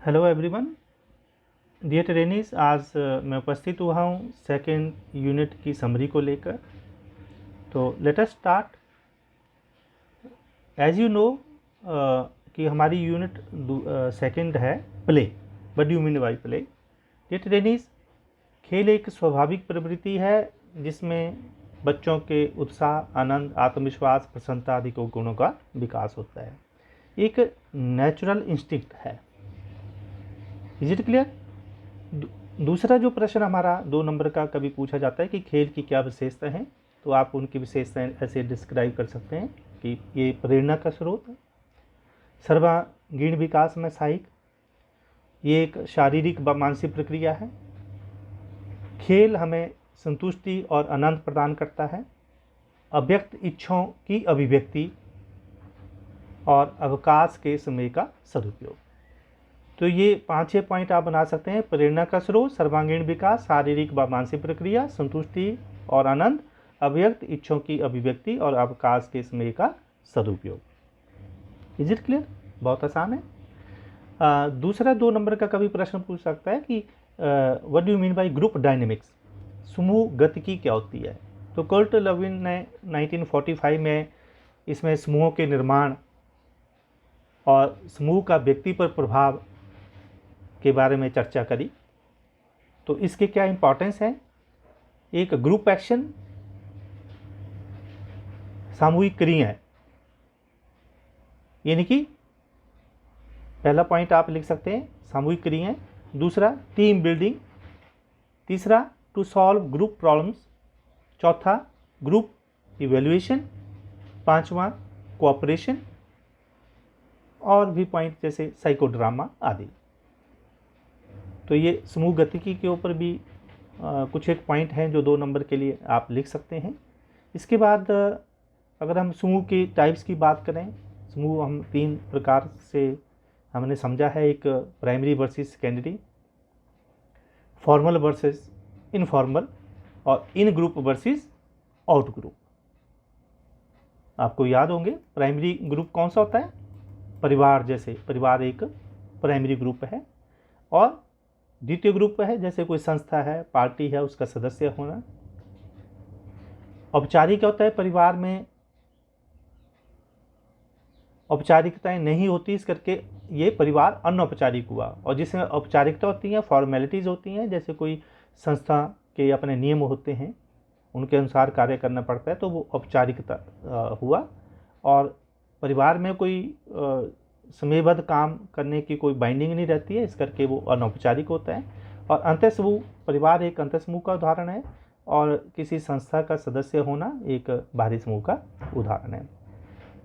Hello everyone, dear trainees. आज मैं उपस्थित हुआ हूँ सेकेंड यूनिट की समरी को लेकर। तो let us start. As you know कि हमारी यूनिट सेकेंड है play. What do you mean by play? Dear trainees, खेल एक स्वाभाविक प्रवृत्ति है जिसमें बच्चों के उत्साह, आनंद, आत्मविश्वास, प्रसन्नता आदि को गुणों का विकास होता है। एक नेचुरल इंस्टिंक्ट है। Is it clear? दूसरा जो प्रश्न हमारा 2 नंबर का कभी पूछा जाता है कि खेल की क्या विशेषता है, तो आप उनकी विशेषताएं ऐसे डिस्क्राइब कर सकते हैं कि ये प्रेरणा का स्रोत है, सर्वांगीण विकास में सहायक, ये एक शारीरिक व मानसिक प्रक्रिया है, खेल हमें संतुष्टि और आनंद प्रदान करता है, अव्यक्त इच्छाओं की अभिव्यक्ति और अवकाश के समय का सदुपयोग। तो ये 5-6 पॉइंट आप बना सकते हैं। प्रेरणा का स्रोत, सर्वांगीण विकास, शारीरिक व मानसिक प्रक्रिया, संतुष्टि और आनंद, अव्यक्त इच्छाओं की अभिव्यक्ति और अवकाश के समय का सदुपयोग। Is it clear? बहुत आसान है। दूसरा 2 नंबर का कभी प्रश्न पूछ सकता है कि what do you mean bye group dynamics? समूह गतिकी क्या होती है? तो कर्ट लविन ने 1945 में इसमें समूहों के निर्माण और समूह का व्यक्ति पर प्रभाव के बारे में चर्चा करी। तो इसके क्या इंपॉर्टेंस है? एक ग्रुप एक्शन सामूहिक क्रिया है, यानी कि पहला पॉइंट आप लिख सकते हैं सामूहिक क्रिया। दूसरा टीम बिल्डिंग, तीसरा टू सॉल्व ग्रुप प्रॉब्लम्स, चौथा ग्रुप इवेल्युएशन, पांचवा कोऑपरेशन, और भी पॉइंट जैसे साइकोड्रामा आदि। तो ये समूह गतिकी के ऊपर भी कुछ एक पॉइंट हैं जो 2 नंबर के लिए आप लिख सकते हैं। इसके बाद अगर हम समूह की टाइप्स की बात करें, समूह हम 3 प्रकार से हमने समझा है। एक primary versus secondary, formal versus informal, और इन ग्रुप वर्सेस आउट ग्रुप। आपको याद होंगे प्राइमरी ग्रुप कौन सा होता है? परिवार, जैसे परिवार एक प्राइमरी ग्रुप है। और द्वितीय ग्रुप है जैसे कोई संस्था है, पार्टी है, उसका सदस्य होना। औपचारिक क्या होता है? परिवार में औपचारिकताएं नहीं होती, इस करके ये परिवार अनौपचारिक हुआ। और जिसमें औपचारिकता होती हैं, फॉर्मेलिटीज़ होती हैं, जैसे कोई संस्था के अपने नियम होते हैं, उनके अनुसार कार्य करना पड़ता है, तो वो औपचारिकता हुआ। और परिवार में कोई समयबद्ध काम करने की कोई बाइंडिंग नहीं रहती है, इस करके वो अनौपचारिक होता है। और अंतःसमूह, परिवार एक अंतःसमूह का उदाहरण है, और किसी संस्था का सदस्य होना एक बाहरी समूह का उदाहरण है।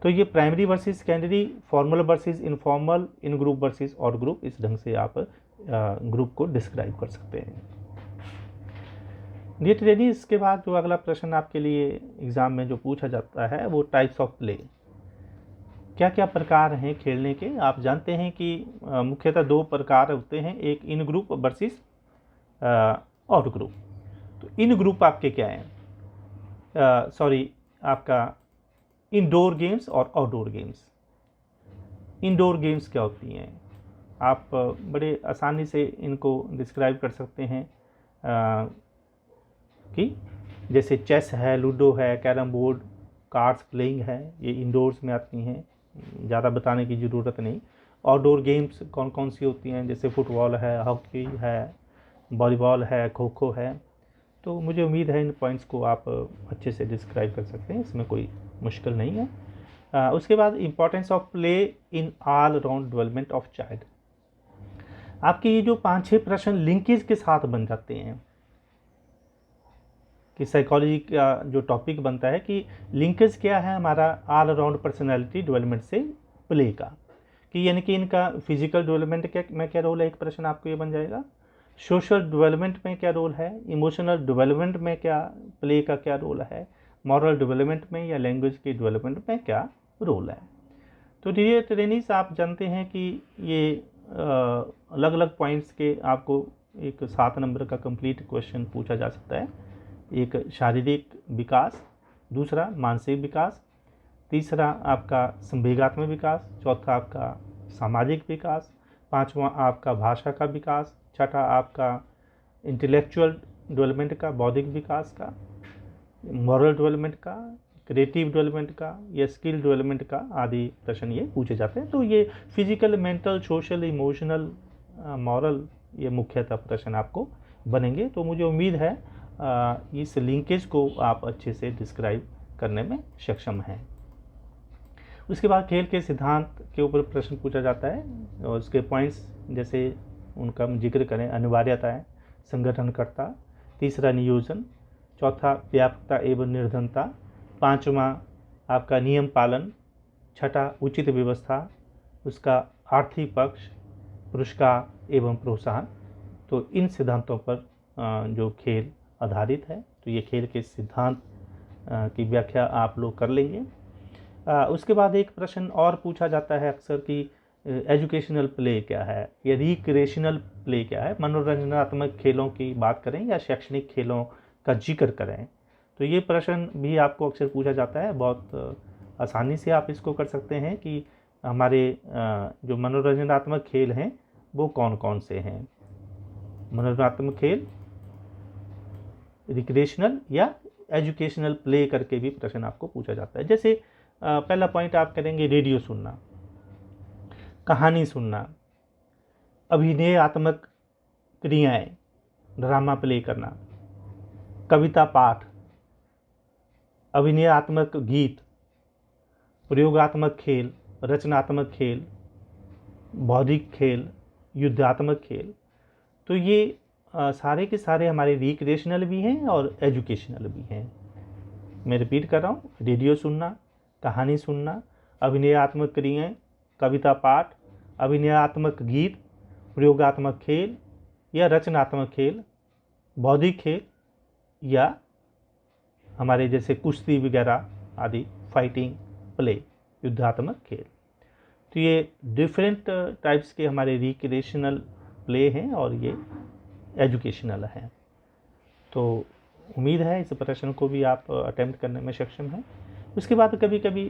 तो ये primary versus secondary, formal versus informal, in group versus out group, इस ढंग से आप ग्रुप को डिस्क्राइब कर सकते हैं। डियर ट्रेनीज, इसके बाद जो अगला प्रश्न आपके लिए एग्जाम में जो पूछा जाता है वो टाइप्स ऑफ प्ले। क्या क्या प्रकार हैं खेलने के? आप जानते हैं कि मुख्यतः 2 प्रकार होते हैं, एक इन ग्रुप वर्सेस आउट ग्रुप। तो इन ग्रुप आपके क्या हैं? आपका इंडोर गेम्स और आउटडोर गेम्स। इंडोर गेम्स क्या होती हैं? आप बड़े आसानी से इनको डिस्क्राइब कर सकते हैं कि जैसे चेस है, लूडो है, कैरम बोर्ड, कार्ड्स प्लेइंग है, ये इंडोर्स में आती हैं, ज़्यादा बताने की ज़रूरत नहीं। आउटडोर गेम्स कौन कौन सी होती हैं? जैसे फुटबॉल है, हॉकी है, वॉलीबॉल है, खो खो है। तो मुझे उम्मीद है इन पॉइंट्स को आप अच्छे से डिस्क्राइब कर सकते हैं, इसमें कोई मुश्किल नहीं है। उसके बाद importance of play in all round development of child. आपके ये जो 5-6 प्रश्न लिंकेज के साथ बन जाते हैं कि साइकोलॉजी का जो टॉपिक बनता है कि लिंकेज क्या है हमारा ऑल अराउंड पर्सनैलिटी डेवलपमेंट से प्ले का, कि यानी कि इनका फिजिकल डेवलपमेंट में क्या रोल है, एक प्रश्न आपको ये बन जाएगा। सोशल डेवलपमेंट में क्या रोल है, इमोशनल डेवलपमेंट में क्या प्ले का क्या रोल है, मॉरल डेवलपमेंट में या लैंग्वेज की डेवलपमेंट में क्या रोल है। तो डियर ट्रेनीज, आप जानते हैं कि ये अलग अलग पॉइंट्स के आपको एक 7 नंबर का कंप्लीट क्वेश्चन पूछा जा सकता है। एक शारीरिक विकास, दूसरा मानसिक विकास, तीसरा आपका संवेगात्मक विकास, चौथा आपका सामाजिक विकास, पाँचवा आपका भाषा का विकास, छठा आपका इंटेलेक्चुअल डेवलपमेंट का, बौद्धिक विकास का, मॉरल डेवलपमेंट का, क्रिएटिव डेवलपमेंट का या स्किल डेवलपमेंट का आदि प्रश्न ये पूछे जाते हैं। तो ये physical, mental, social, emotional, moral, ये मुख्यतः प्रश्न आपको बनेंगे। तो मुझे उम्मीद है इस लिंकेज को आप अच्छे से डिस्क्राइब करने में सक्षम हैं। उसके बाद खेल के सिद्धांत के ऊपर प्रश्न पूछा जाता है और उसके पॉइंट्स जैसे उनका हम जिक्र करें, अनिवार्यता है, संगठनकर्ता, तीसरा नियोजन, चौथा व्यापकता एवं निर्धनता, पांचवा आपका नियम पालन, छठा उचित व्यवस्था, उसका आर्थिक पक्ष, पुरस्कार एवं प्रोत्साहन। तो इन सिद्धांतों पर जो खेल आधारित है, तो ये खेल के सिद्धांत की व्याख्या आप लोग कर लेंगे। उसके बाद एक प्रश्न और पूछा जाता है अक्सर कि एजुकेशनल प्ले क्या है या रिक्रिएशनल प्ले क्या है, मनोरंजनात्मक खेलों की बात करें या शैक्षणिक खेलों का जिक्र करें। तो ये प्रश्न भी आपको अक्सर पूछा जाता है। बहुत आसानी से आप इसको कर सकते हैं कि हमारे जो मनोरंजनात्मक खेल हैं वो कौन कौन से हैं। मनोरंजनात्मक खेल, रिक्रिएशनल या एजुकेशनल प्ले करके भी प्रश्न आपको पूछा जाता है। जैसे पहला पॉइंट आप करेंगे रेडियो सुनना, कहानी सुनना, अभिनयात्मक क्रियाएं, ड्रामा प्ले करना, कविता पाठ, अभिनयात्मक गीत, प्रयोगात्मक खेल, रचनात्मक खेल, बौद्धिक खेल, युद्धात्मक खेल। तो ये सारे के सारे हमारे रिक्रिएशनल भी हैं और एजुकेशनल भी हैं। मैं रिपीट कर रहा हूँ, रेडियो सुनना, कहानी सुनना, अभिनयात्मक क्रियाएं, कविता पाठ, अभिनयात्मक गीत, प्रयोगात्मक खेल या रचनात्मक खेल, बौद्धिक खेल या हमारे जैसे कुश्ती वगैरह आदि, फाइटिंग प्ले, युद्धात्मक खेल। तो ये डिफरेंट टाइप्स के हमारे रिक्रिएशनल प्ले हैं और ये एजुकेशनल हैं। तो उम्मीद है इस प्रश्न को भी आप अटेम्प्ट करने में सक्षम हैं। उसके बाद कभी कभी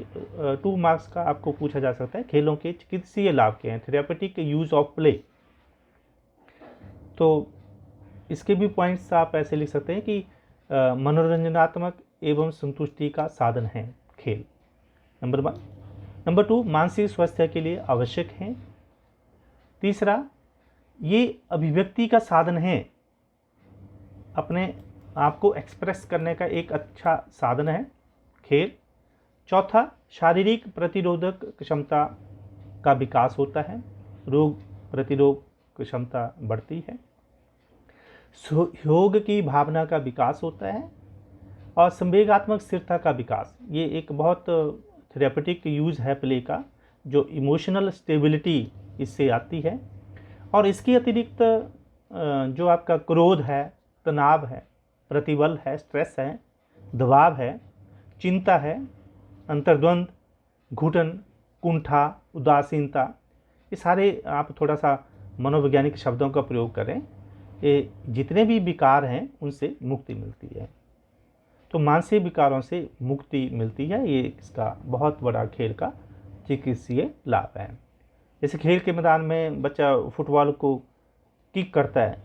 2 मार्क्स का आपको पूछा जा सकता है, खेलों के चिकित्सीय लाभ क्या हैं, थेरेपेटिक यूज ऑफ प्ले। तो इसके भी पॉइंट्स आप ऐसे लिख सकते हैं कि मनोरंजनात्मक एवं संतुष्टि का साधन है खेल, नंबर 1। नंबर 2, मानसिक स्वास्थ्य के लिए आवश्यक हैं। तीसरा, ये अभिव्यक्ति का साधन है, अपने आप को एक्सप्रेस करने का एक अच्छा साधन है खेल। चौथा, शारीरिक प्रतिरोधक क्षमता का विकास होता है, रोग प्रतिरोध क्षमता बढ़ती है, योग की भावना का विकास होता है और संवेगात्मक स्थिरता का विकास। ये एक बहुत थेरेपेटिक यूज़ है प्ले का, जो इमोशनल स्टेबिलिटी इससे आती है। और इसके अतिरिक्त जो आपका क्रोध है, तनाव है, प्रतिबल है, स्ट्रेस है, दबाव है, चिंता है, अंतर्द्वंद, घुटन, कुंठा, उदासीनता, ये सारे आप थोड़ा सा मनोवैज्ञानिक शब्दों का प्रयोग करें, ये जितने भी विकार हैं उनसे मुक्ति मिलती है। तो मानसिक विकारों से मुक्ति मिलती है, ये इसका बहुत बड़ा खेल का चिकित्सीय लाभ है। जैसे खेल के मैदान में बच्चा फुटबॉल को किक करता है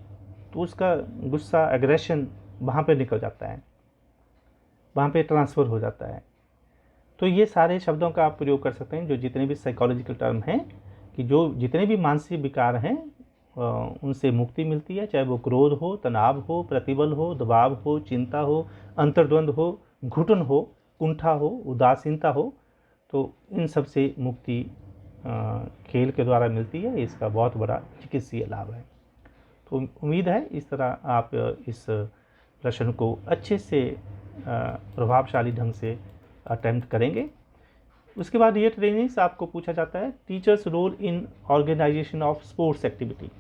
तो उसका गुस्सा, एग्रेशन वहाँ पे निकल जाता है, वहाँ पे ट्रांसफ़र हो जाता है। तो ये सारे शब्दों का आप प्रयोग कर सकते हैं, जो जितने भी साइकोलॉजिकल टर्म हैं, कि जो जितने भी मानसिक विकार हैं उनसे मुक्ति मिलती है, चाहे वो क्रोध हो, तनाव हो, प्रतिबल हो, दबाव हो, चिंता हो, अंतर्द्वंद हो, घुटन हो, कुंठा हो, उदासीनता हो। तो इन सब से मुक्ति खेल के द्वारा मिलती है, इसका बहुत बड़ा चिकित्सीय लाभ है। तो उम्मीद है इस तरह आप इस प्रश्न को अच्छे से प्रभावशाली ढंग से अटेम्प्ट करेंगे। उसके बाद ये ट्रेनिंग्स आपको पूछा जाता है, teachers role in organisation of sports activity.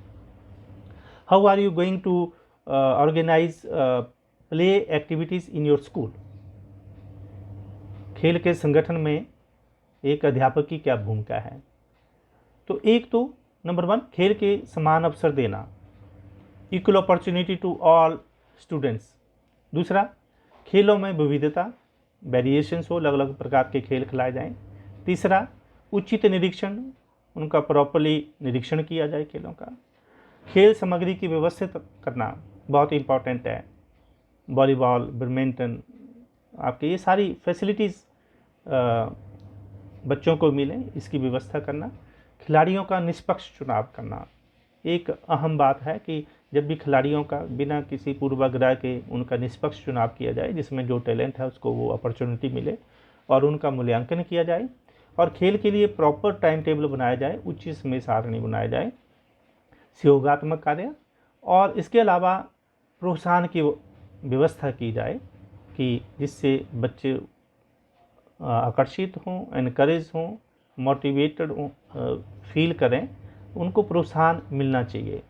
How are you going to organise play activities in your school. खेल के संगठन में एक अध्यापक की क्या भूमिका है। तो एक तो नंबर 1, खेल के समान अवसर देना, equal opportunity to all students. दूसरा, खेलों में विविधता, वेरिएशंस हो, अलग अलग प्रकार के खेल खिलाए जाएं। तीसरा, उचित निरीक्षण, उनका प्रॉपरली निरीक्षण किया जाए खेलों का। खेल सामग्री की व्यवस्थित करना बहुत इम्पॉर्टेंट है। वॉलीबॉल, बैडमिंटन, आपके ये सारी फैसिलिटीज़ बच्चों को मिलें, इसकी व्यवस्था करना। खिलाड़ियों का निष्पक्ष चुनाव करना एक अहम बात है कि जब भी खिलाड़ियों का बिना किसी पूर्वाग्रह के उनका निष्पक्ष चुनाव किया जाए, जिसमें जो टैलेंट है उसको वो अपॉर्चुनिटी मिले और उनका मूल्यांकन किया जाए, और खेल के लिए प्रॉपर टाइम टेबल बनाया जाए, उचित समय सारणी बनाया जाए, सहयोगात्मक कार्य, और इसके अलावा प्रोत्साहन की व्यवस्था की जाए कि जिससे बच्चे आकर्षित हों, एनकरेज हों, मोटिवेटेड हों, फील करें, उनको प्रोत्साहन मिलना चाहिए।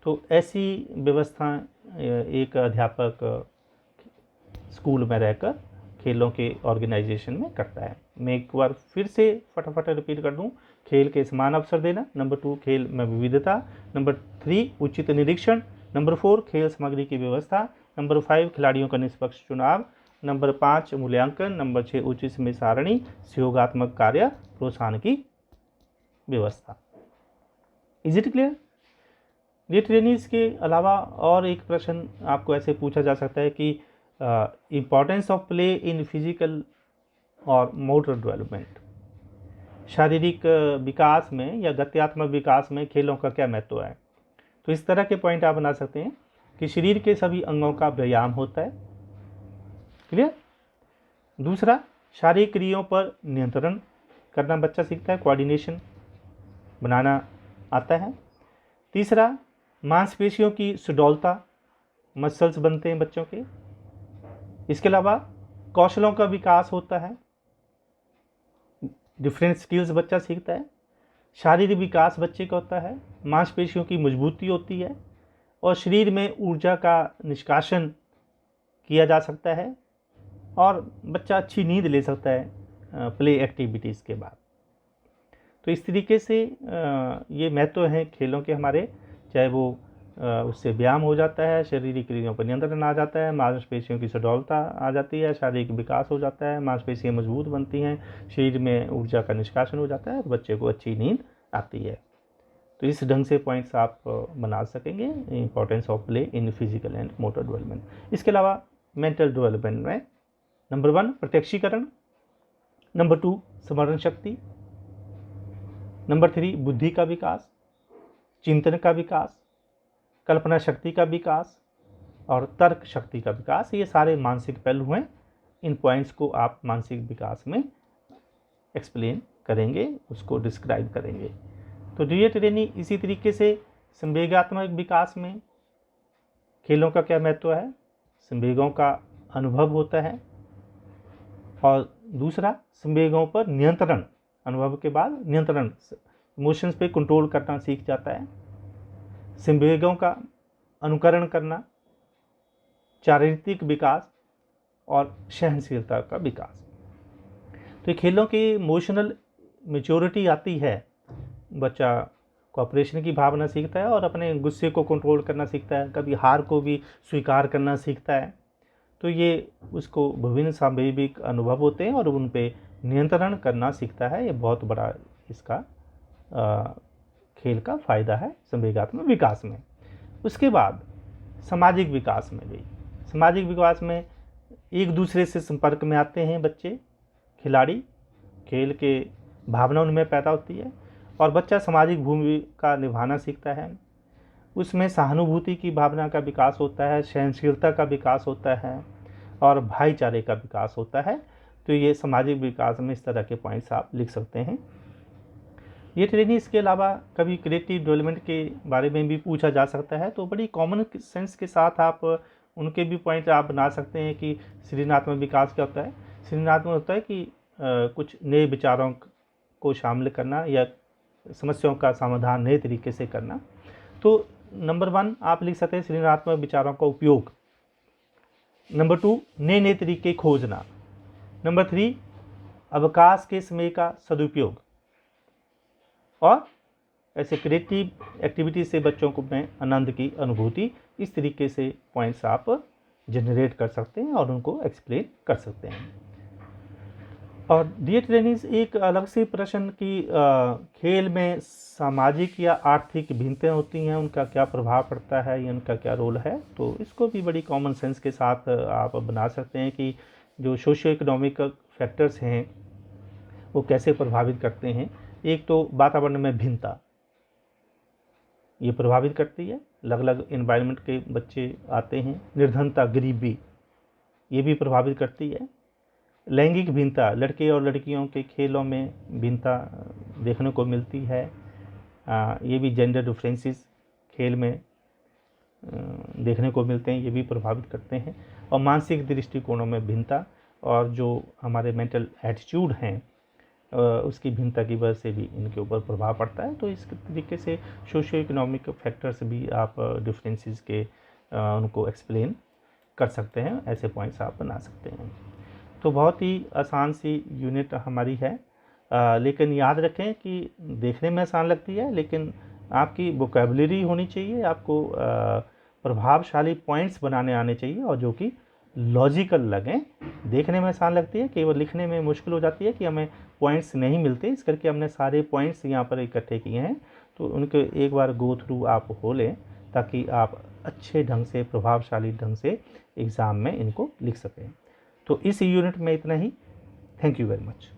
तो ऐसी व्यवस्था एक अध्यापक स्कूल में रहकर खेलों के ऑर्गेनाइजेशन में करता है। मैं एक बार फिर से फटाफट रिपीट कर दूं। खेल के समान अवसर देना, नंबर 2 खेल में विविधता, नंबर 3 उचित निरीक्षण, नंबर 4 खेल सामग्री की व्यवस्था, नंबर 5 खिलाड़ियों का निष्पक्ष चुनाव, नंबर 5 मूल्यांकन, नंबर 6 उचित समय सारणी, सहयोगात्मक कार्य, प्रोत्साहन की व्यवस्था। Is it clear? ये ट्रेनिंग्स के अलावा और एक प्रश्न आपको ऐसे पूछा जा सकता है कि importance of play in physical और मोटर डेवलपमेंट, शारीरिक विकास में या गत्यात्मक विकास में खेलों का क्या महत्व है। तो इस तरह के पॉइंट आप बना सकते हैं कि शरीर के सभी अंगों का व्यायाम होता है। क्लियर? दूसरा, शारीरिक क्रियाओं पर नियंत्रण करना बच्चा सीखता है, कोऑर्डिनेशन बनाना आता है। तीसरा, मांसपेशियों की सुडौलता, मसल्स बनते हैं बच्चों के। इसके अलावा कौशलों का विकास होता है, डिफरेंट स्किल्स बच्चा सीखता है। शारीरिक विकास बच्चे का होता है, मांसपेशियों की मजबूती होती है, और शरीर में ऊर्जा का निष्कासन किया जा सकता है, और बच्चा अच्छी नींद ले सकता है प्ले एक्टिविटीज़ के बाद। तो इस तरीके से ये महत्व हैं खेलों के हमारे, चाहे वो उससे व्यायाम हो जाता है, शारीरिक क्रियाओं पर नियंत्रण आ जाता है, मांसपेशियों की सुडौलता आ जाती है, शारीरिक विकास हो जाता है, मांसपेशियाँ मजबूत बनती हैं, शरीर में ऊर्जा का निष्कासन हो जाता है, और बच्चे को अच्छी नींद आती है। तो इस ढंग से पॉइंट्स आप बना सकेंगे, importance of play in physical and motor development. इसके अलावा मेंटल डेवलपमेंट में नंबर 1 प्रत्यक्षीकरण, नंबर 2 स्मरण शक्ति, नंबर 3 बुद्धि का विकास, चिंतन का विकास, कल्पना शक्ति का विकास, और तर्क शक्ति का विकास। ये सारे मानसिक पहलू हैं। इन पॉइंट्स को आप मानसिक विकास में एक्सप्लेन करेंगे, उसको डिस्क्राइब करेंगे। तो ये ट्रेनिंग इसी तरीके से संवेगात्मक विकास में खेलों का क्या महत्व है, संवेगों का अनुभव होता है, और दूसरा संवेगों पर नियंत्रण, अनुभव के बाद नियंत्रण, इमोशंस पे कंट्रोल करना सीख जाता है, संवेगों का अनुकरण करना, चारित्रिक विकास, और सहनशीलता का विकास। तो खेलों की इमोशनल मैच्योरिटी आती है, बच्चा कोऑपरेशन की भावना सीखता है और अपने गुस्से को कंट्रोल करना सीखता है, कभी हार को भी स्वीकार करना सीखता है। तो ये उसको विभिन्न सांवेगिक अनुभव होते हैं और उन पे नियंत्रण करना सीखता है। ये बहुत बड़ा इसका खेल का फ़ायदा है संवेगात्मक विकास में। उसके बाद सामाजिक विकास में भी, सामाजिक विकास में एक दूसरे से संपर्क में आते हैं बच्चे, खिलाड़ी, खेल के भावना उनमें पैदा होती है और बच्चा सामाजिक भूमिका निभाना सीखता है। उसमें सहानुभूति की भावना का विकास होता है, सहनशीलता का विकास होता है और भाईचारे का विकास होता है। तो ये सामाजिक विकास में इस तरह के पॉइंट्स आप लिख सकते हैं। ये ट्रेनिंग इसके अलावा कभी क्रिएटिव डेवलपमेंट के बारे में भी पूछा जा सकता है, तो बड़ी कॉमन सेंस के साथ आप उनके भी पॉइंट आप बना सकते हैं कि सृजनात्मक विकास क्या होता है। सृजनात्मक होता है कि कुछ नए विचारों को शामिल करना या समस्याओं का समाधान नए तरीके से करना। तो नंबर 1 आप लिख सकते हैं सृजनात्मक विचारों का उपयोग। नंबर 2 नए नए तरीके खोजना। नंबर 3 अवकाश के समय का सदुपयोग। और ऐसे क्रिएटिव एक्टिविटी से बच्चों को में आनंद की अनुभूति, इस तरीके से पॉइंट्स आप जनरेट कर सकते हैं और उनको एक्सप्लेन कर सकते हैं। और डियर ट्रेनिंग्स, एक अलग से प्रश्न की खेल में सामाजिक या आर्थिक भिन्नताएं होती हैं, उनका क्या प्रभाव पड़ता है या उनका क्या रोल है, तो इसको भी बड़ी कॉमन सेंस के साथ आप बना सकते हैं कि जो सोशियो इकोनॉमिक फैक्टर्स हैं वो कैसे प्रभावित करते हैं। एक तो वातावरण में भिन्नता ये प्रभावित करती है, अलग अलग इन्वायरमेंट के बच्चे आते हैं। निर्धनता, गरीबी, ये भी प्रभावित करती है। लैंगिक भिन्नता, लड़के और लड़कियों के खेलों में भिन्नता देखने को मिलती है। ये भी जेंडर डिफरेंसेस खेल में देखने को मिलते हैं, ये भी प्रभावित करते हैं। और मानसिक दृष्टिकोणों में भिन्नता और जो हमारे मेंटल एटीट्यूड हैं उसकी भिन्नता की वजह से भी इनके ऊपर प्रभाव पड़ता है। तो इस तरीके से सोशियो इकोनॉमिक फैक्टर्स भी आप डिफरेंसेस के उनको एक्सप्लेन कर सकते हैं, ऐसे पॉइंट्स आप बना सकते हैं। तो बहुत ही आसान सी यूनिट हमारी है, लेकिन याद रखें कि देखने में आसान लगती है, लेकिन आपकी वोकैबुलरी होनी चाहिए, आपको प्रभावशाली पॉइंट्स बनाने आने चाहिए और जो कि लॉजिकल लगें। देखने में आसान लगती है, केवल लिखने में मुश्किल हो जाती है कि हमें पॉइंट्स नहीं मिलते, इस करके हमने सारे पॉइंट्स यहाँ पर इकट्ठे किए हैं। तो उनके एक बार गो थ्रू आप हो लें ताकि आप अच्छे ढंग से, प्रभावशाली ढंग से एग्ज़ाम में इनको लिख सकें। तो इस यूनिट में इतना ही। Thank you very much.